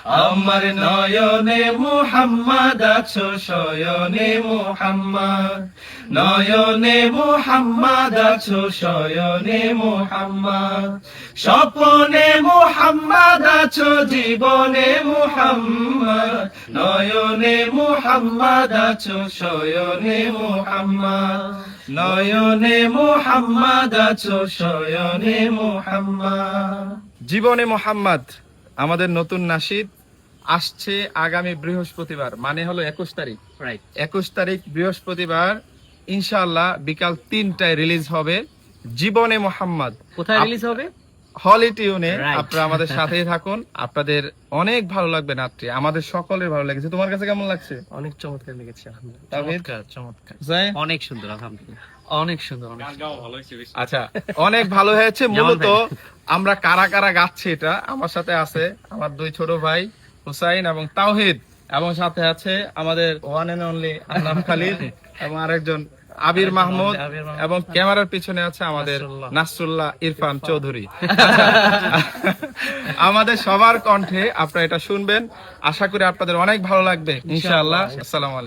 আমার নয়নে মুহাম্মদ আছো শয়নে মুহাম্মদ, নয়নে মুহাম্মদ আছো শয়নে মুহাম্মদ, স্বপনে মুহাম্মদ আছো জীবনে মুহাম্মদ, নয়নে মুহাম্মদ আছো শয়নে মুহাম্মদ, নয়নে মুহাম্মদ আছো শয়নে মুহাম্মদ। জীবনে মোহাম্মদ আমাদের নতুন নাশিদ আসছে আগামী বৃহস্পতিবার, মানে হলো 21 তারিখ। রাইট, 21 তারিখ বৃহস্পতিবার ইনশাআল্লাহ বিকাল 3টায় রিলিজ হবে জীবনে মোহাম্মদ। কোথায় রিলিজ হবে? হলি টিউনে। Right. আপনারা আমাদের সাথেই থাকুন, আপনাদের অনেক ভালো লাগবে নাটটি, আমাদের সকলের ভালো লেগেছে। তোমার কাছে কেমন লাগছে? অনেক চমৎকার লেগেছে, আলহামদুলিল্লাহ। তাওহীদ? চমৎকার চমৎকার, হুসাইন? অনেক সুন্দর, আলহামদুলিল্লাহ, অনেক সুন্দর, অনেক সুন্দর। আচ্ছা, অনেক ভালো হয়েছে। মূলত আমরা কারা কারা গাচ্ছি এটা আমার সাথে আছে আমার দুই ছোট ভাই হুসাইন এবং তাওহীদ, এবং সাথে আছে আমাদের one and only Anam Khalid এবং আরেকজন আবির মাহমুদ, আবির মাহমুদ। এবং ক্যামেরার পিছনে আছে আমাদের নাসরুল্লাহ। নাসরুল্লাহ ইরফান চৌধুরী। আমাদের সবার কণ্ঠে আপনারা এটা শুনবেন, আশা করি আপনাদের অনেক ভালো লাগবে ইনশাআল্লাহ। আসসালামু আলাইকুম।